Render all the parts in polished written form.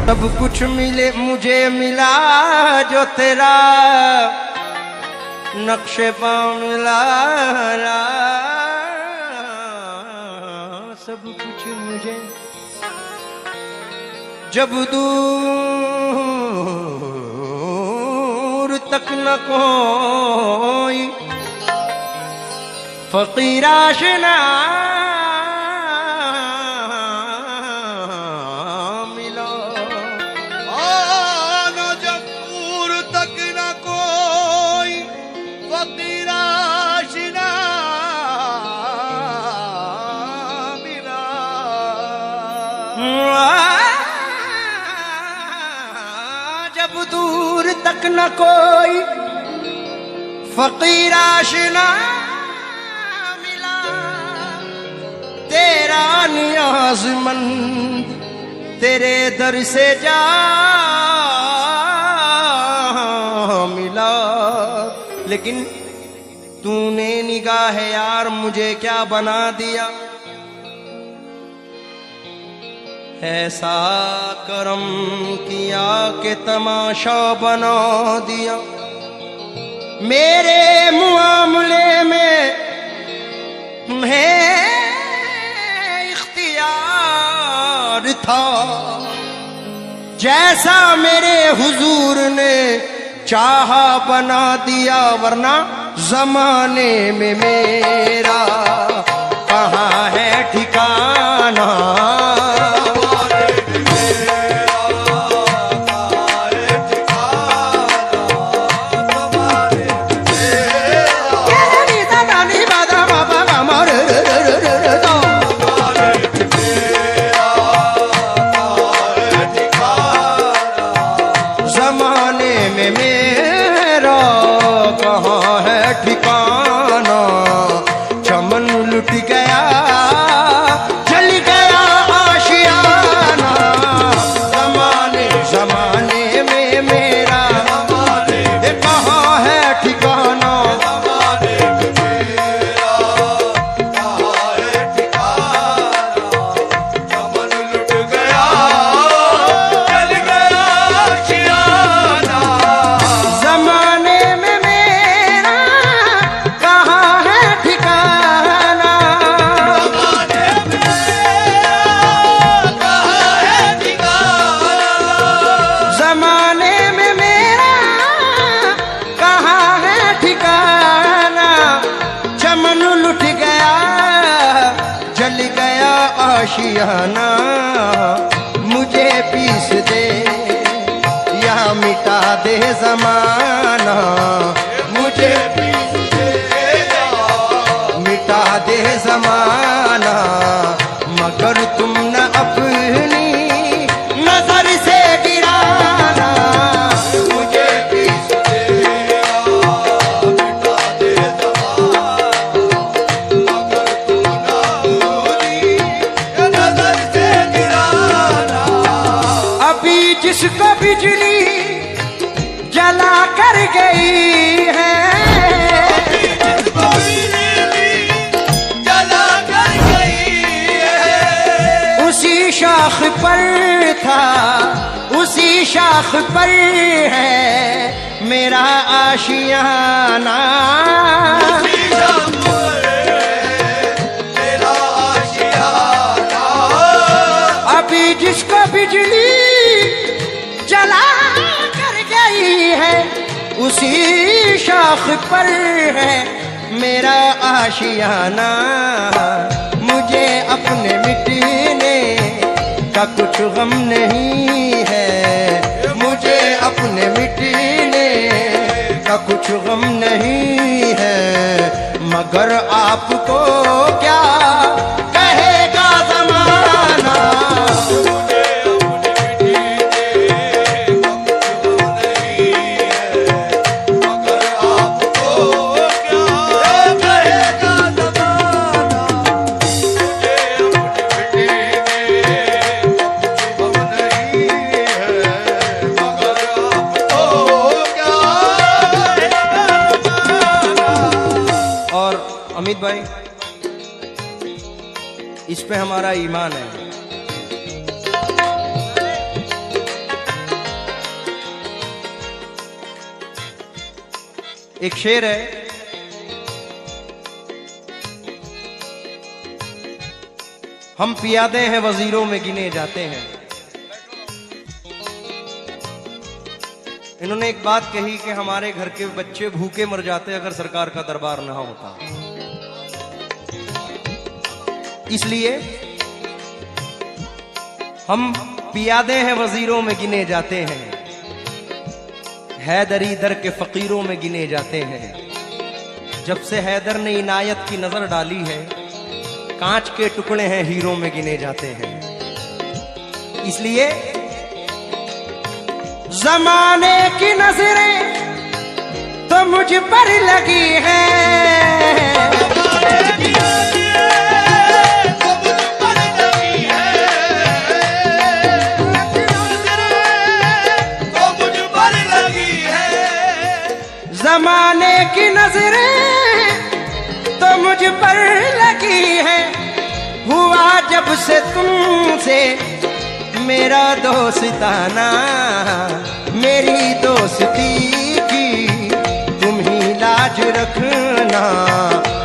सब कुछ मिले मुझे मिला जो तेरा नक्शे पाँव मिला, सब कुछ मुझे। जब दूर तक न कोई फकीर आशिना मिलो, जब दूर तक न कोई फकीर आशिना मिला, जब दूर तक न कोई फकीर आशिना मिला, तेरा नियाज़मंद तेरे दर से जा मिला। लेकिन तूने निगाह यार मुझे क्या बना दिया, ऐसा करम किया कि तमाशा बना दिया। मेरे मुआमले में तुम्हें इख्तियार था, जैसा मेरे हुजूर ने चाहा बना दिया, वरना जमाने में मेरा कहाँ है ठिकाना। ठिकाना चमन लुट गया, जल गया आशियाना। जमाने जमाने में मेरा कहाँ है ठिकाना, चमन लुट गया, जल गया आशियाना। जमाने में आशियाना। मुझे पीस दे या मिटा दे जमाना, मुझे पीस दे मिटा दे जमाना, मगर तुम न अपनी नजर से गिराना। मुझे पीस दे मिटा दे जिसको बिजली जला कर गई है, जिसको बिजली जला कर गई है, उसी शाख पर था उसी शाख पर है मेरा आशियाना। उसी शाख पर मेरा आशियाना। अभी जिसको बिजली जला कर गई है, उसी शाख पर है मेरा आशियाना। मुझे अपने मिटने का कुछ गम नहीं है, मुझे अपने मिटने का कुछ गम नहीं है, मगर आपको क्या कहेगा ज़माना। अमित भाई, इस पे हमारा ईमान है। एक शेर है, हम पियादे हैं वजीरों में गिने जाते हैं। इन्होंने एक बात कही कि हमारे घर के बच्चे भूखे मर जाते अगर सरकार का दरबार ना होता। इसलिए हम पियादे हैं वजीरों में गिने जाते हैं, हैदरी दर के फकीरों में गिने जाते हैं। जब से हैदर ने इनायत की नजर डाली है, कांच के टुकड़े हैं हीरों में गिने जाते हैं। इसलिए जमाने की नजरें तो मुझ पर लगी हैं, जमाने की नजरें तो मुझ पर लगी है। हुआ जब से तुमसे मेरा दोस्ताना, मेरी दोस्ती की तुम ही लाज रखना,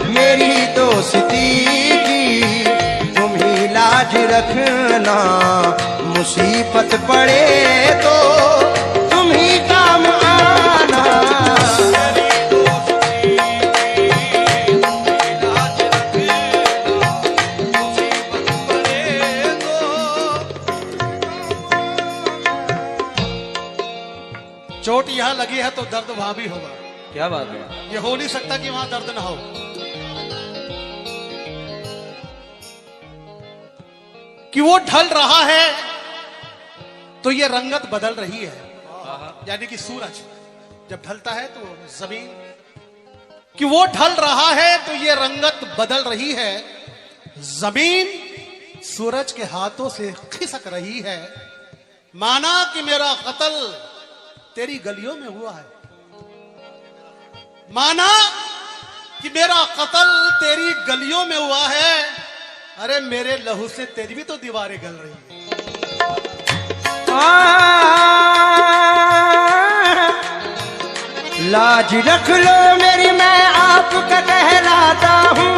मेरी दोस्ती की तुम ही लाज रखना। मुसीबत पड़े तो तुम ही काम आना। चोट यहाँ लगी है तो दर्द वहां भी होगा। क्या बात है, ये हो नहीं सकता कि वहां दर्द ना हो। कि वो ढल रहा है तो ये रंगत बदल रही है, यानी कि सूरज जब ढलता है तो जमीन, कि वो ढल रहा है तो ये रंगत बदल रही है। जमीन सूरज के हाथों से खिसक रही है। माना कि मेरा कत्ल तेरी गलियों में हुआ है, माना कि मेरा कत्ल तेरी गलियों में हुआ है। अरे मेरे लहू से तेरी भी तो दीवारें गल रही है। लाज रख लो मेरी, मैं आपका कहलाता हूँ,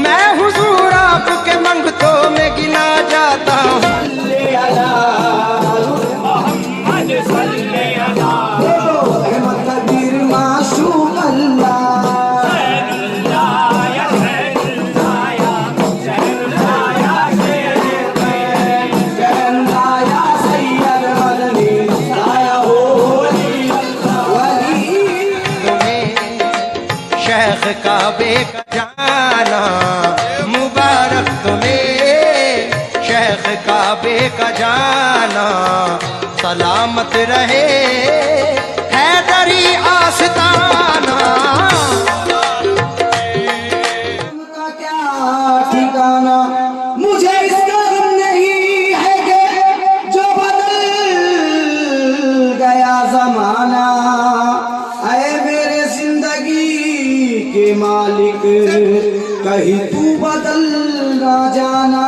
मैं हुजूर आपके मंगतों में गिना जाता हूँ। काबे का जाना मुबारक तुम्हें, शेख काबे का जाना सलामत रहे हैदरी आस्ताना। का क्या ठिकाना, मुझे इसका गम नहीं है कि जो बदल गया जमाना। ऐ मेरे जिंदगी के मालिक, कहीं तू बदल ना जाना।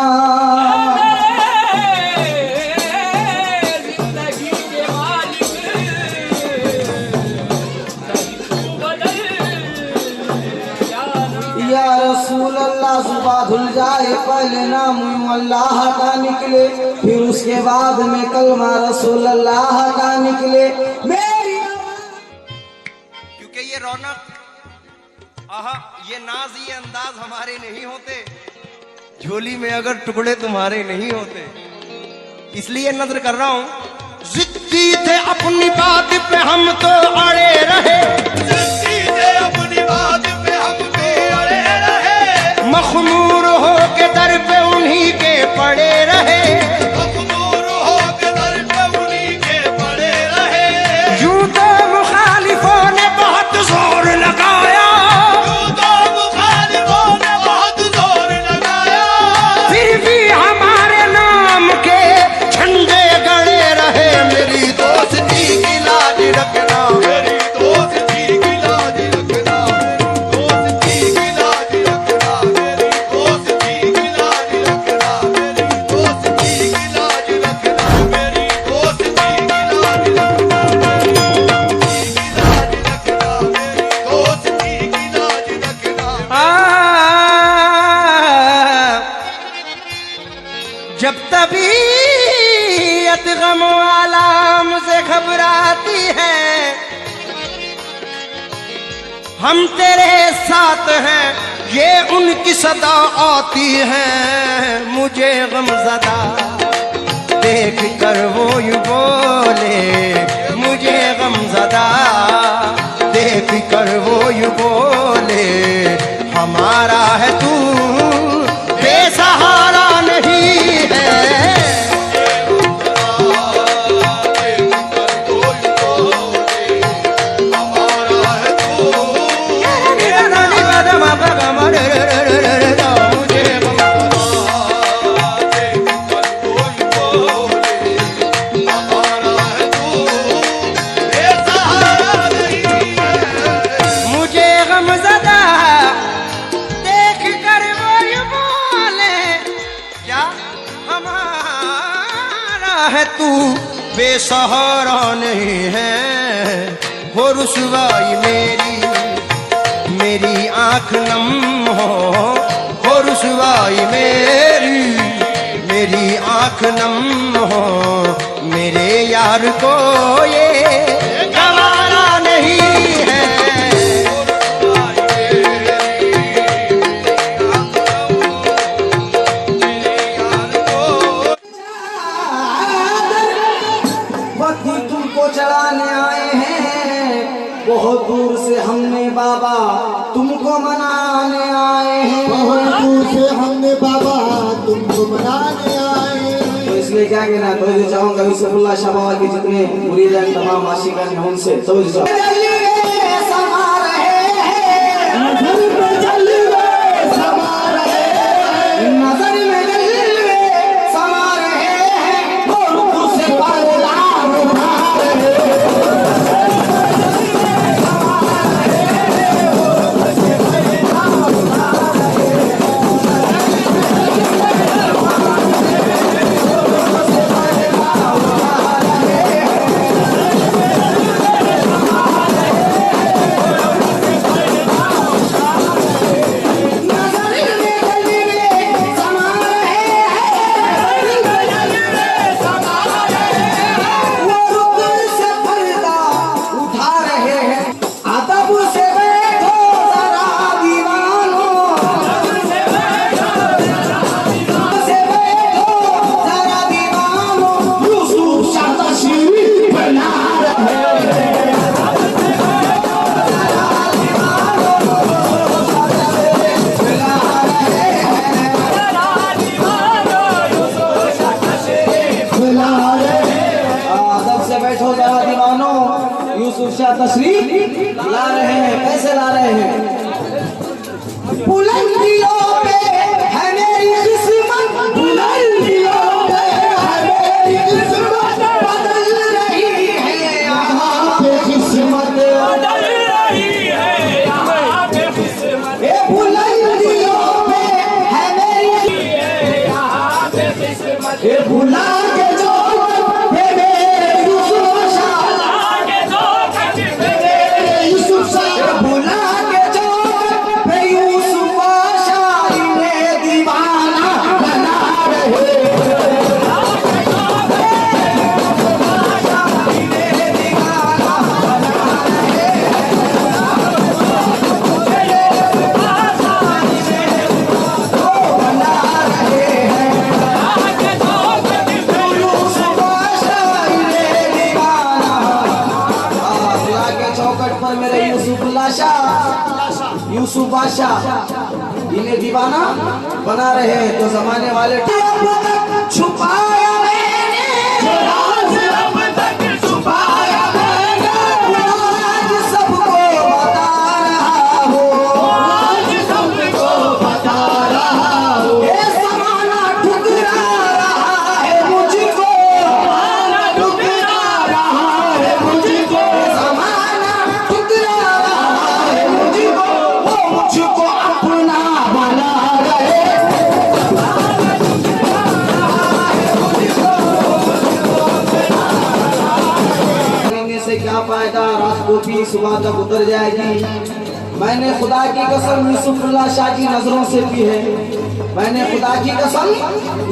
या रसूल अल्लाह, सुबह धुल जाए पहले नाम अल्लाह का निकले, फिर उसके बाद में कलमा रसूल अल्लाह का निकले। मेरी क्योंकि ये रौनक, आहा, ये नाज, ये अंदाज हमारे नहीं होते, झोली में अगर टुकड़े तुम्हारे नहीं होते। इसलिए नजर कर रहा हूं, जिद्दी थे अपनी बात पे हम तो अड़े रहे, अपनी बात पे हम भी अड़े रहे, मखमूर हो के दर पे उन्हीं के पड़े रहे, मखमूर हो के दर पे उन्हीं के पड़े रहे। यूं तो मुखालिफों ने बहुत जोर लगाया, यूं तो मुखालिफों ने बहुत जोर लगाया, फिर भी हमारे नाम के झंडे गड़े रहे। मेरी दोस्ती की लाज रखना, मेरी दोस्ती की लाज तबीयत गम वाला मुझे घबराती है, हम तेरे साथ हैं ये उनकी सदा आती है। मुझे गमज़दा देख कर वो यूं बोले, मुझे गमज़दा देख कर वो यूं बोले, हमारा है तू बेसहारा नहीं है। है तू बेसहारा नहीं है। हो रुसवाई मेरी आंख नम हो रुसवाई मेरी आंख नम हो, मेरे यार को ये गवारा नहीं है। चढ़ाने आए हैं बहुत दूर से हमने बाबा, तुमको मनाने आए हैं बहुत दूर से हमने बाबा तुमको मनाने आए हैं। तो इसलिए क्या कहना, तो जो चाहूंगा यूसुफुल्लाह शाह बाबा के जितने मुरीद हैं तमाम आशिकान हैं उनसे तो यूसुफ शाह तशरीफ ला रहे हैं। कैसे ला रहे हैं? बुलंदियों पे है मेरी किस्मत, बुलंदियों पे है मेरी किस्मत, बदल रही है यहाँ पे किस्मत, बदल रही है यहाँ पे किस्मत। ये बुलंदियों पे है मेरी यहाँ पे किस्मत, ये बुला के जो यूसुफ बादशाह इन्हें दीवाना बना रहे हैं। तो जमाने वाले छुपाया मैंने, अब तक छुपाया मैंने, आज सबको बता रहा हूँ, आज सबको बता रहा हूँ। ये ज़माना ठुकरा रहा है मुझको, ज़माना ठुकरा रहा है मुझको, ज़माना ठुकरा रहा है मुझको, मुझको अपना बना रहे। से क्या फायदा, रात को भी सुबह तक उतर जाएगी। मैंने खुदा की कसम यूसुफुल्लाह शाह की नजरों से पी है, मैंने खुदा की कसम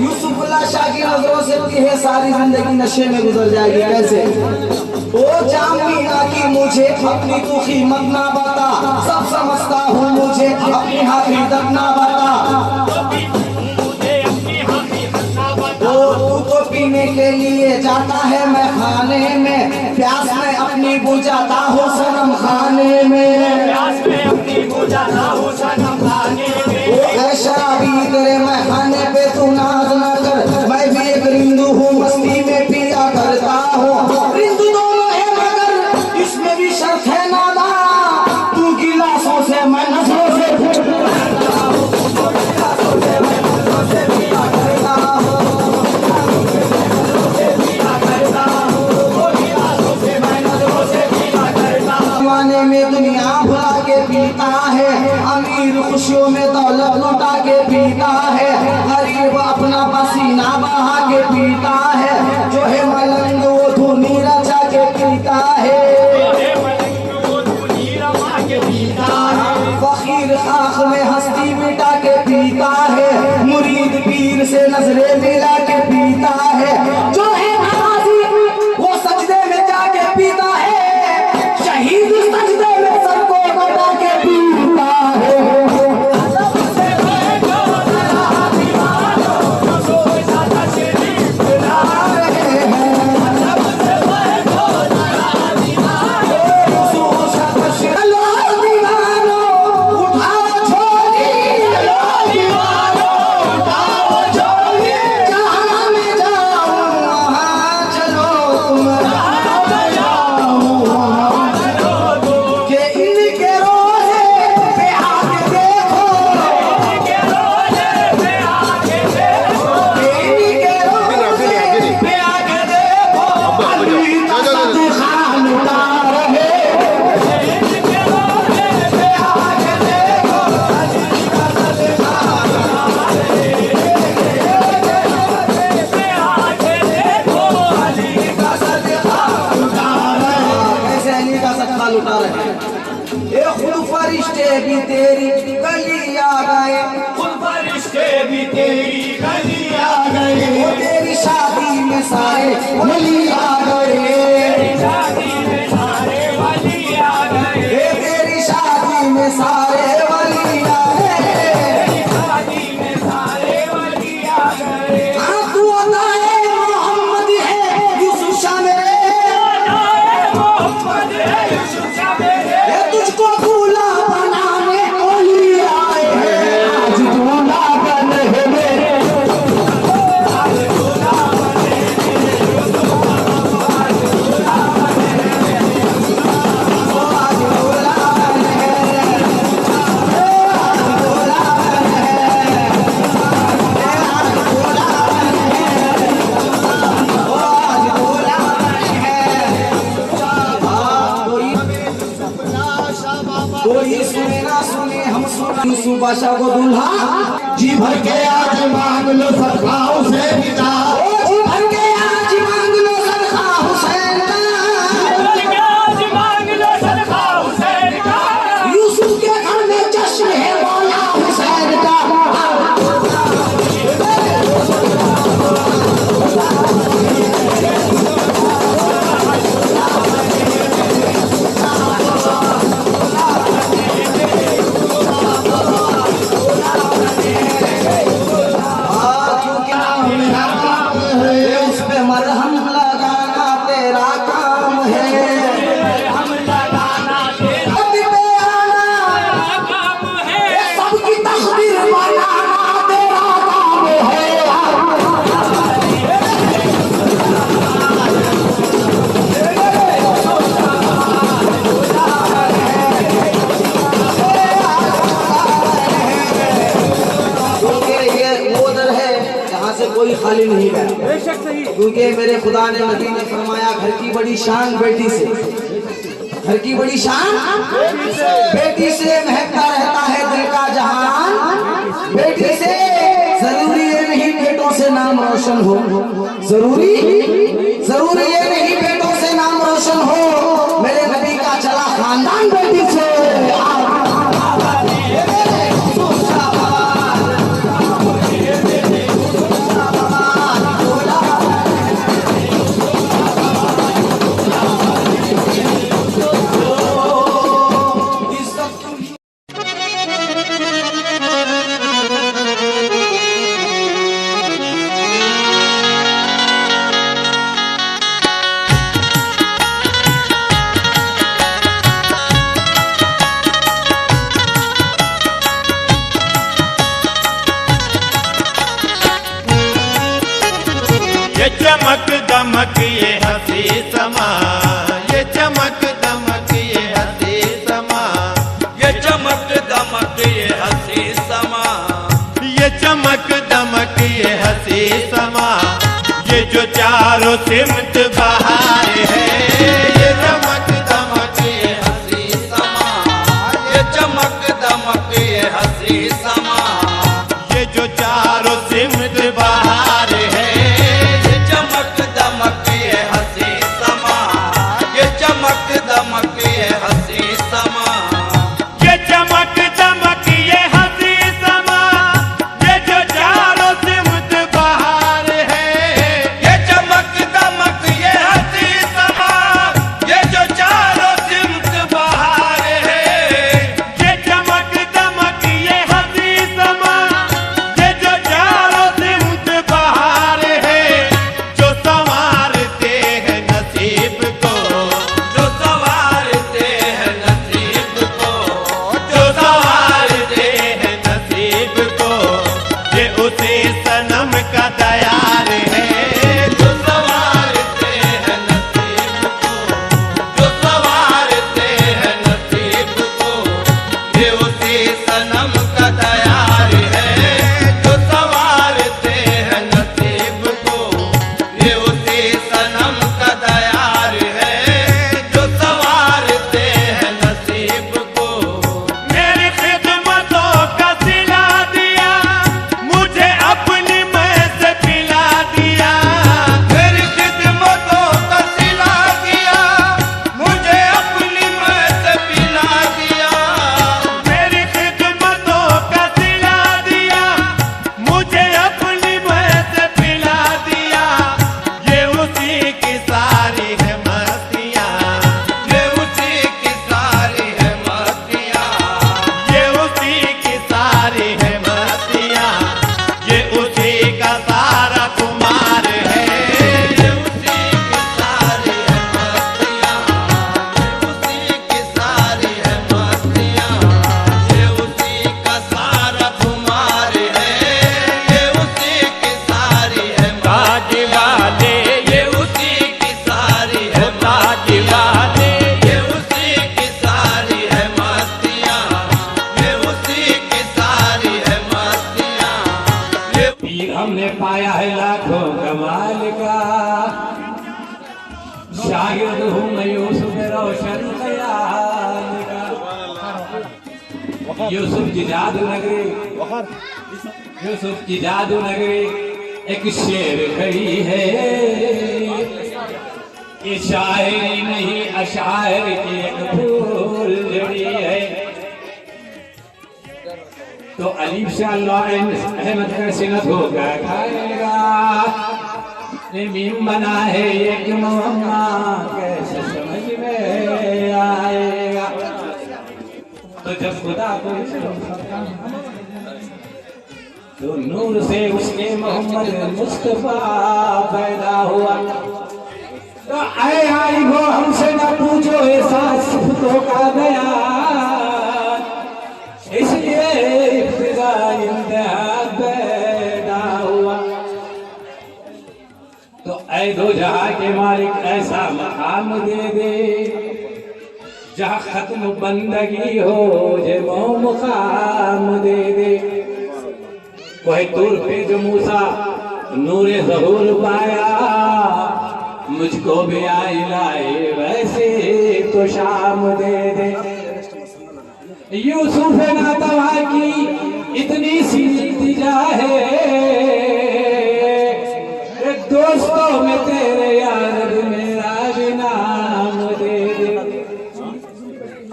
यूसुफुल्लाह शाह की नजरों से पी है, सारी जिंदगी नशे में गुजर जाएगी। कैसे? ओ जामीना की मुझे अपनी तू कीमत ना बता, सब समझता हूँ मुझे अपनी हकीकत ना बता। तू तो पीने के लिए जाता है मैं खाने में, प्यास में अपनी बुझाता हूँ सनम खाने में। ओ शराबी तेरे मैं खाने पे तू नाज ना कर, मैं भी एक रिंदू हूँ मस्ती में पिया करता हूँ। रिंदू दोनों है मगर इसमें भी शर्त है नादा, तू गिलासों से मैं नजरों से में दुनिया भुला के पीता है, अमीर खुशियों में दौलत लुटा के पीता है, गरीब अपना पसीना बहा के पीता है, जो है मलंग वो धुनी रचा के पीता है, फकीर आँख में हस्ती मिटा के पीता है, मुरीद पीर से नजरें मिला के पीता है, जो है नमाजी वो सजदे में जाके पीता है, शहीद सजदे में सबको बता के पीता है। फरिश्ते भी तेरी गली आ गए, फरिश्ते भी तेरी गली आ गए, तेरी शादी में सारे वली आ गए, शादी में सारे वली आ गए, तेरी शादी में सारे वली आ गए, शादी में सारे वली आ गए। हाँ तू अता है मोहम्मद है यूसुफ शाह मेरे, मोहम्मद है यूसुफ शाह मेरे, तुझको दूल्हा बनाने ओली आए हैं, आज दूल्हा बने मेरे, आज दूल्हा बने कोई सुने ना सुने हम सुना यूसुफ बादशाह को दूल्हा, जी भर के आज मांग लो सदका हुसैन का, जी भर के आज मांग लो सदका हुसैन का, आज मांग लो सदका हुसैन का, यूसुफ के घर में जश्न है मौला हुसैन का। मरहम लगाना तेरा काम है, हम लगाना तेरा काम है, सबकी तकदीर बनाना तेरा काम है। ये वो दर है जहाँ से कोई खाली नहीं गया, क्योंकि मेरे खुदा ने नबी ने फरमाया घर की बड़ी शान बेटी से, घर की बड़ी शान बेटी से महकता रहता है दिल का जहान, बेटी से जरूरी ये नहीं बेटों से नाम रोशन हो, जरूरी ये नहीं बेटों से नाम रोशन हो, मेरे नबी का चला खानदान बेटी से। दमक ये हंसी समा, ये चमक दमक ये हंसी समा, ये चमक दमक ये हंसी समा, ये चमक दमक ये हंसी समा, ये जो चारों सिमत बहार है, ये चमक दमक ये हंसी समा, ये चमक दमक ये हंसी समा, ये जो चारों सिमत बहार है, ये चमक दमक ये हंसी समा, ये चमक दमक ये हंसी समा, ये चमक दमक ये हंसी समा, ये जो चारों सिमत बहार है, ये चमक दमक ये हंसी समा, ये जो चारों सिमत बहार है, ये चमक दमक ये हंसी समा, ये जो चारों सिमत बहार है, जो संवारते हैं नसीब को, जो संवारते हैं नसीब को, जो संवारते हैं नसीब को, ये उसी सनम का दयार है, जो संवारते हैं नसीब को, जो संवारते हैं नसीब को, ये उसी सनम का दयार है, जो संवारते हैं नसीब को, ये उसी सनम का दयार है, जो संवारते हैं नसीब को। मेरी खिदमतों का सिला दिया, मुझे अपनी मैं से पिला दिया, मेरी खिदमतों का सिला दिया, मुझे अपनी मैं से पिला दिया, मेरी खिदमतों का सिला दिया, मुझे अपनी मैं से पिला दिया, ये उसी की सारी है मस्तियाँ, ये उसी की सारी है मस्तियाँ, ये उसी की सारी है मस्तियाँ, ये उसी का सारा कुमार है, ये उसी की सारी है मस्तियाँ, ये उसी की सारी है मस्तियाँ, ये उसी का सारा खुमार है, ये उसी की सारी है ताज वाले ये उसी की सारी है ताज वाले ये उसी की सारी है मस्तियाँ, ये उसी की सारी है मस्तियाँ, ये पीर हमने पाया है लाखों कमाल का, शागिर्द हूँ मैं यूसुफ रोशन ख्याल का। यूसुफ की जादू नगरी, यूसुफ की जादू नगरी एक शेर खड़ी है, ये शायरी नहीं अशायर की एक फूल जड़ी है। तो अलीफ से अल्लाह अहमद का सिनत होगा खाएगा, मीम बना है ये क्यों अम्मा कैसे समझ में आएगा। तो जब खुदा को तो नूर से उसके मोहम्मद मुस्तफा पैदा हुआ, तो आए आई वो हमसे न पूछो ऐसा सिफतों का बयान, इसलिए इब्तिदा इंतहा पैदा हुआ। तो ऐ दो जहां के मालिक ऐसा मकाम दे दे, जहां खत्म बंदगी हो जे मुकाम दे दे। कोई दूर पे जो मूसा नूरे ज़हूर पाया, मुझको भी आई लाए वैसे तो शाम दे दे। यूसुफ नातवा की इतनी सी इल्तिजा है, दोस्तों में तेरे यार मेरा भी नाम दे दे।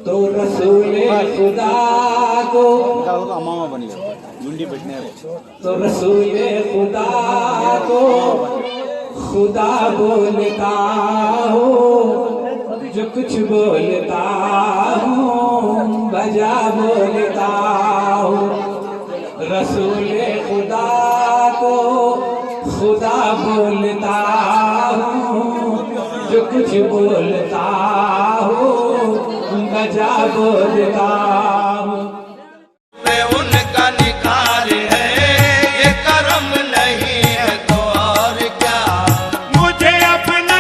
तो रसूले खुदा को, तो रसूले खुदा को खुदा बोलता हो, जो कुछ बोलता हूँ बजा बोलता हूँ। रसूले खुदा को खुदा बोलता हूँ, जो कुछ बोलता हूँ बजा बोलता हूँ। पे उनका निखार है, ये करम नहीं है तो और क्या। मुझे अपना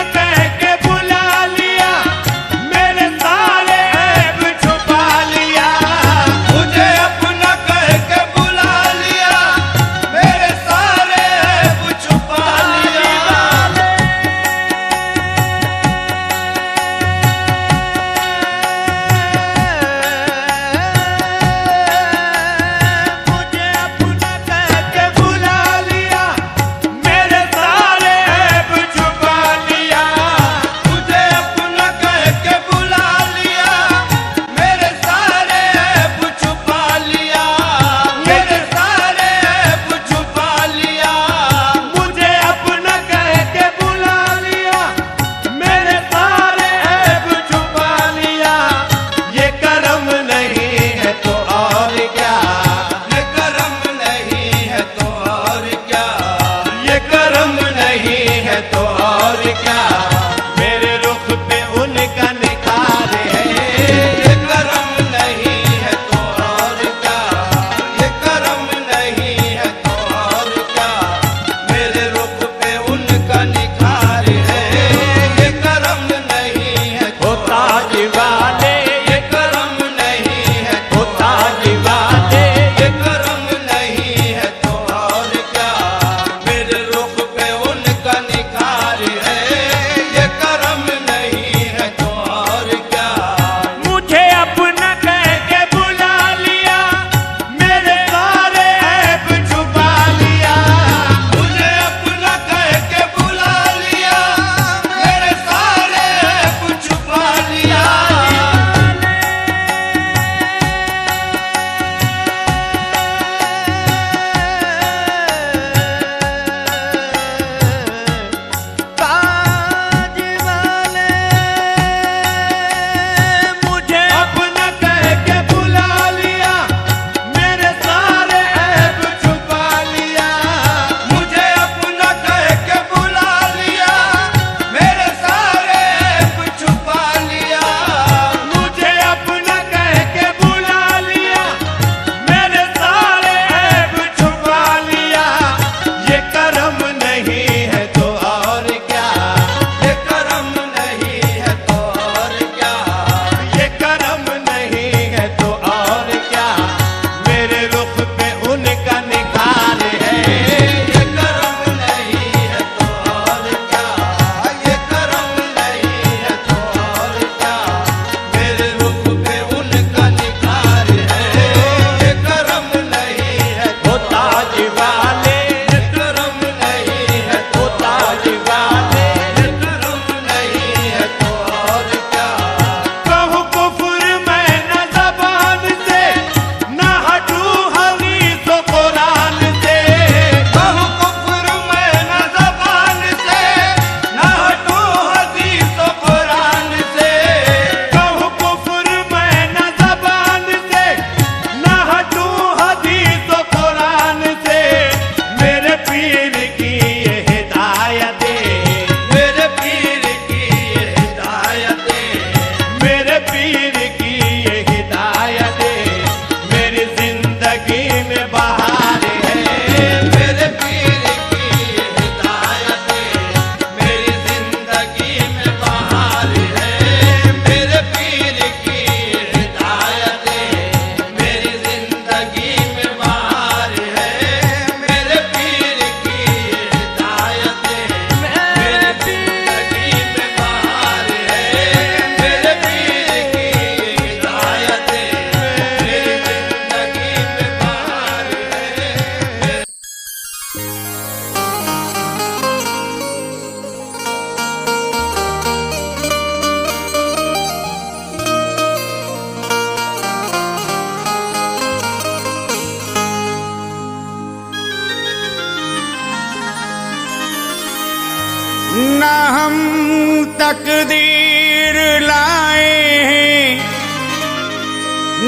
हम तकदीर लाए हैं,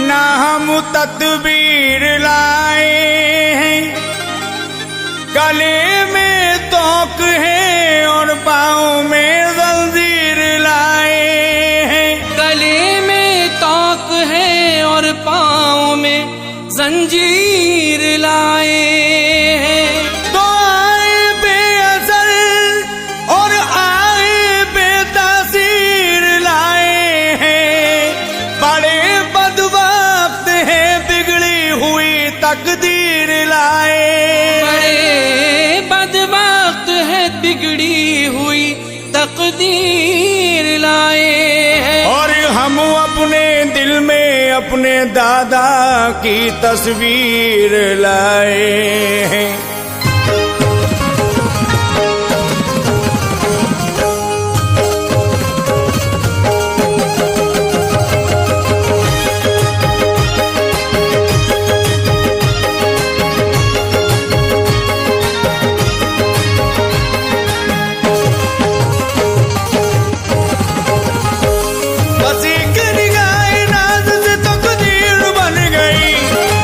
ना हम तदबीर लाए हैं। गले में तोक है और पाँव में जंजीर लाए हैं। गले में तोक है और पाँव में जंजीर लाए हैं। तो आए बेअसर और आए बेतासीर लाए हैं। बड़े बदबख्त हैं, बिगड़ी हुई तकदीर लाए। बड़े बदबख्त है, बिगड़ी हुई तकदीर लाए हैं। और हम अपने दिल में अपने दादा की तस्वीर लाए हैं। बस एक निगाह नाज से तकदीर बन गई।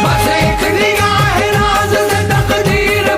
बस एक निगाह नाज से तकदीर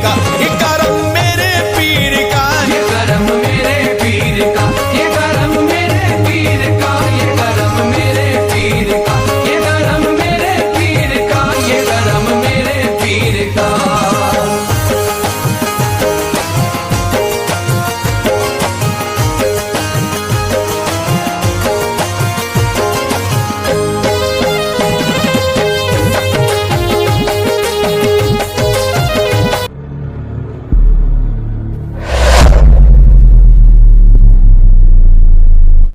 का